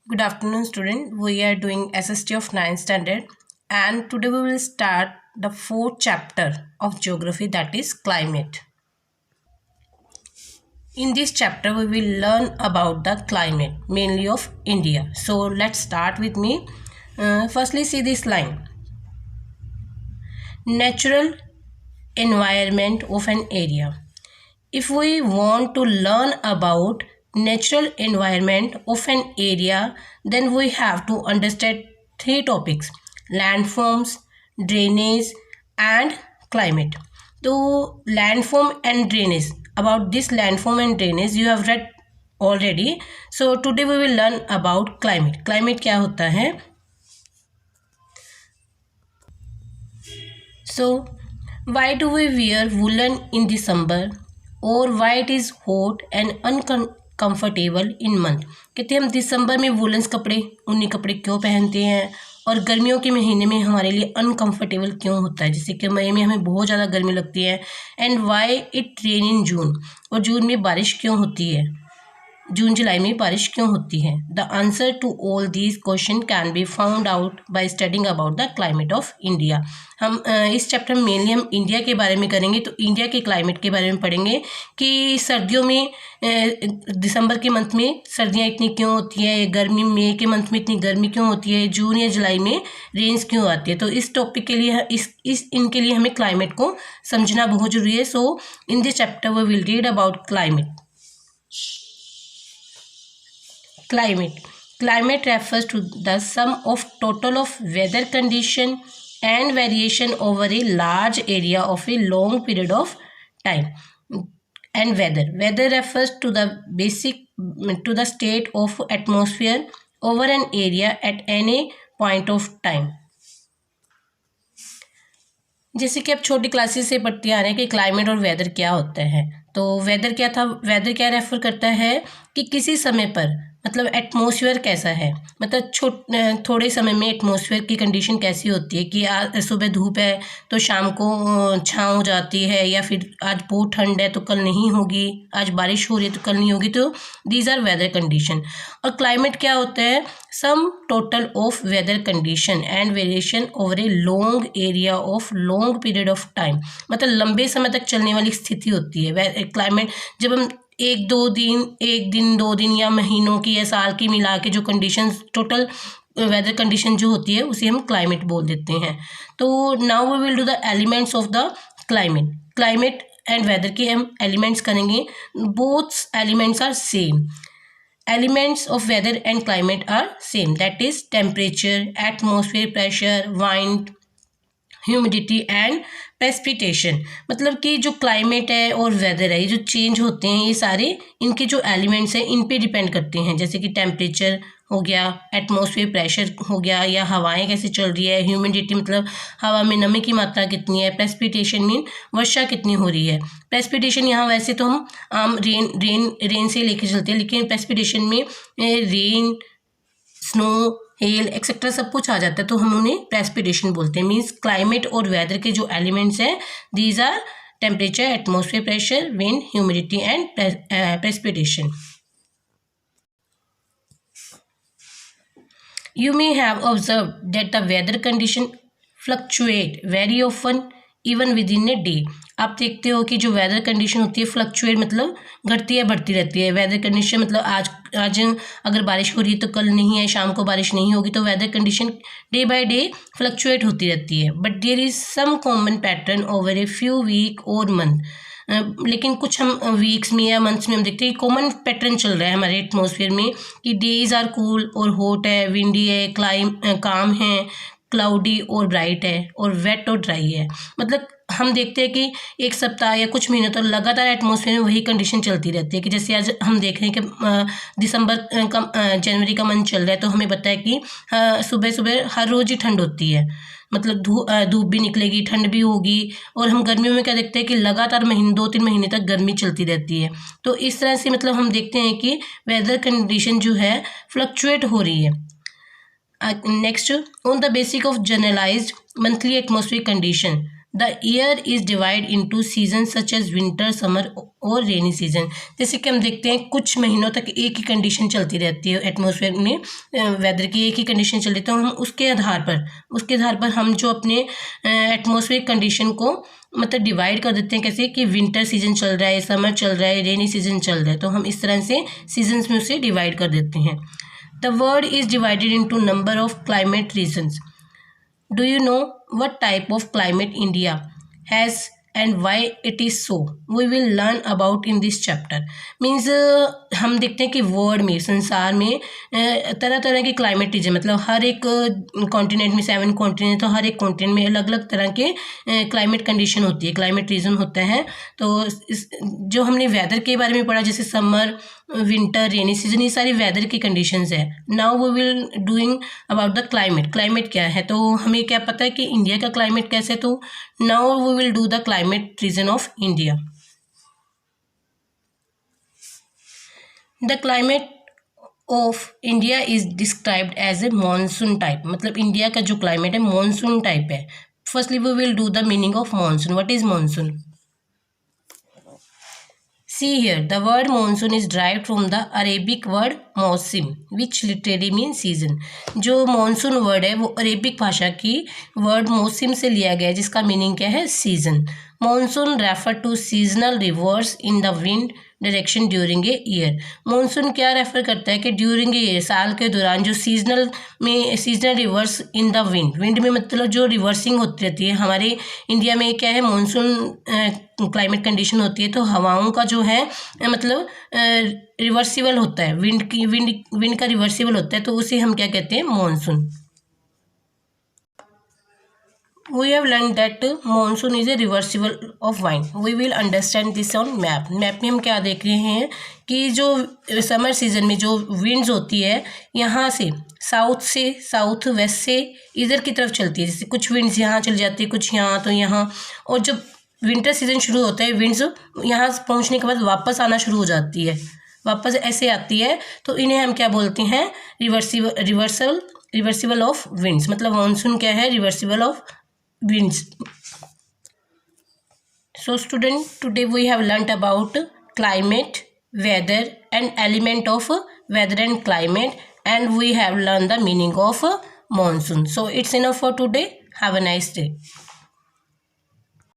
Good afternoon, student. We are doing SST of 9th standard, and today we will start the fourth chapter of geography, that is climate. In this chapter, we will learn about the climate, mainly of India. So let's start with me. Firstly, see this line: natural environment of an area. If we want to learn about natural environment of an area, then we have to understand three topics: landforms, drainage and climate. So landform and drainage, about this landform and drainage you have read already. So today we will learn about climate. Climate क्या होता है? So why do we wear woolen in December? और why it is hot and uncomfortable in month? कहते हैं हम दिसंबर में woollens कपड़े, ऊनी कपड़े क्यों पहनते हैं और गर्मियों के महीने में हमारे लिए अनकंफर्टेबल क्यों होता है, जैसे कि मई में हमें बहुत ज़्यादा गर्मी लगती है. एंड वाई इट रेन इन जून, और जून में बारिश क्यों होती है, जून जुलाई में बारिश क्यों होती है. The answer to all these question can be found out by studying about the climate of India. हम इस चैप्टर में मेनली हम इंडिया के बारे में करेंगे. तो इंडिया के क्लाइमेट के बारे में पढ़ेंगे कि सर्दियों में दिसंबर के मंथ में सर्दियाँ इतनी क्यों होती है, गर्मी मई के मंथ में इतनी गर्मी क्यों होती है, जून या जुलाई में रेंज क्यों आती है. तो इस टॉपिक के लिए इनके लिए हमें क्लाइमेट को समझना बहुत जरूरी है. So in this chapter we will read about climate. Climate refers to the sum of total of weather condition and variation over a large area of a long period of time. And weather refers to the state of atmosphere over an area at any point of time. जैसे कि आप छोटी classes से पढ़ते आ रहे हैं कि climate और वेदर क्या होता है. तो वेदर क्या था, वेदर क्या रेफर करता है कि किसी समय पर, मतलब एटमॉस्फेयर कैसा है, मतलब थोड़े समय में एटमॉस्फेयर की कंडीशन कैसी होती है कि आज सुबह धूप है तो शाम को छाँव हो जाती है, या फिर आज बहुत ठंड है तो कल नहीं होगी, आज बारिश हो रही है तो कल नहीं होगी. तो दीज आर वेदर कंडीशन. और क्लाइमेट क्या होता है, sum total of weather condition and variation over a long area of long period of time, मतलब लंबे समय तक चलने वाली स्थिति होती है क्लाइमेट. जब हम एक दिन दो दिन या महीनों की या साल की मिला के जो कंडीशन, टोटल वेदर कंडीशन जो होती है उसे हम क्लाइमेट बोल देते हैं. तो now we will do the elements of the climate and weather के हम एलिमेंट्स करेंगे. Both elements are same. Elements of weather and climate are same, that is temperature, atmospheric pressure, wind, humidity and precipitation. मतलब कि जो climate है और weather है, ये जो चेंज होते हैं, ये सारे इनके जो एलिमेंट्स हैं इन पे डिपेंड करते हैं. जैसे कि टेम्परेचर हो गया, एटमॉस्फेयर प्रेशर हो गया, या हवाएं कैसे चल रही है, ह्यूमिडिटी मतलब हवा में नमी की मात्रा कितनी है, प्रेसिपिटेशन मीन वर्षा कितनी हो रही है. प्रेसिपिटेशन यहाँ वैसे तो हम आम रेन से लेके चलते हैं, लेकिन प्रेसिपिटेशन में रेन, स्नो, हेल एक्सेट्रा सब कुछ आ जाता है, तो हम उन्हें प्रेसिपिटेशन बोलते हैं. मीन्स क्लाइमेट और वेदर के जो एलिमेंट्स हैं, these are temperature, atmosphere pressure, wind, humidity and precipitation. You may have observed that the weather condition fluctuate very often even within a day. आप देखते हो कि जो वेदर कंडीशन होती है फ्लक्चुएट मतलब घटती है बढ़ती रहती है. वेदर कंडीशन मतलब आज अगर बारिश हो रही है तो कल नहीं है, शाम को बारिश नहीं होगी. तो weather condition day by day fluctuate होती रहती है. But there is some common pattern over a few week और मंथ. लेकिन कुछ हम वीक्स में या मंथ्स में हम देखते हैं कॉमन पैटर्न चल रहा है हमारे एटमॉस्फेयर में कि डेज आर कूल और हॉट है, विंडी है, काम है, क्लाउडी और ब्राइट है, और वेट और ड्राई है. मतलब हम देखते हैं कि एक सप्ताह या कुछ महीनों तक तो लगातार एटमॉस्फेयर में वही कंडीशन चलती रहती है. कि जैसे आज हम देख रहे हैं कि जनवरी का मंथ चल रहा है, तो हमें पता है कि सुबह सुबह हर रोज़ ही ठंड होती है, मतलब धूप भी निकलेगी, ठंड भी होगी. और हम गर्मियों में क्या देखते हैं कि लगातार 2-3 महीने तक गर्मी चलती रहती है. तो इस तरह से मतलब हम देखते हैं कि वेदर कंडीशन जो है फ्लक्चुएट हो रही है. Next, on the basic of generalized monthly atmospheric condition, the year is divide into season such as winter, summer और रेनी सीजन। जैसे कि हम देखते हैं कुछ महीनों तक एक ही कंडीशन चलती रहती है एटमॉस्फेयर में, वेदर की एक ही कंडीशन चल रही है, तो हम उसके आधार पर हम जो अपने एटमॉस्फेयर कंडीशन को मतलब डिवाइड कर देते हैं। कैसे कि विंटर सीजन चल रहा है, समर चल रहा है, रेनी सीजन चल रहा है, तो हम इस तरह से सीजन्स में उसे डिवाइड कर देते हैं। The world is divided into number of climate regions. Do you know what type of climate India has and why it is so? We will learn about in this chapter. Means हम देखते हैं कि world में, संसार में तरह तरह के क्लाइमेट रीजन, मतलब हर एक कॉन्टिनेंट में 7 कॉन्टिनेंट, तो हर एक कॉन्टिनेंट में अलग अलग तरह के क्लाइमेट कंडीशन होती है, क्लाइमेट रीजन होता है। तो जो हमने वेदर के बारे में पढ़ा, जैसे समर, विंटर, रेनी सीजन, ये सारी वेदर की कंडीशंस है। Now we will doing about the climate. Climate क्या है, तो हमें क्या पता है कि इंडिया का क्लाइमेट कैसे है, तो now we will do the climate region of India. The climate of India is described as a monsoon type. मतलब इंडिया का जो क्लाइमेट है मॉनसून टाइप है। Firstly we will do the meaning of monsoon. What is monsoon? See here, the word monsoon is derived from the Arabic word mausim, which literally means season. जो monsoon word है वो Arabic भाषा की word mausim से लिया गया है, जिसका मीनिंग क्या है? Season. Monsoon refer to seasonal reverse in the wind direction during a year. Monsoon क्या रेफर करता है कि ड्यूरिंग ए ईयर, साल के दौरान जो seasonal rivers in the wind में मतलब जो रिवर्सिंग होती रहती है। हमारे इंडिया में क्या है, मानसून क्लाइमेट कंडीशन होती है, तो हवाओं का जो है मतलब रिवर्सिबल होता है, विंड का रिवर्सिबल होता है, तो उसे हम क्या कहते हैं? Monsoon. We have learned that monsoon is a reversible of wind. We will understand this on map. Map में हम क्या देख रहे हैं कि जो समर सीजन में जो विंड्स होती है, यहाँ से साउथ वेस्ट से इधर की तरफ चलती है। जैसे कुछ विंड्स यहाँ चल जाती है, कुछ यहाँ, तो यहाँ। और जब विंटर सीजन शुरू होता है, विंड्स यहाँ पहुँचने के बाद वापस आना शुरू हो जाती है, वापस ऐसे आती है, तो इन्हें हम क्या बोलते हैं? Reversible of winds. मतलब मानसून क्या है? Reversible of winds. So student, today we have learnt about climate, weather and element of weather and climate, and we have learned the meaning of monsoon. So it's enough for today. Have a nice day.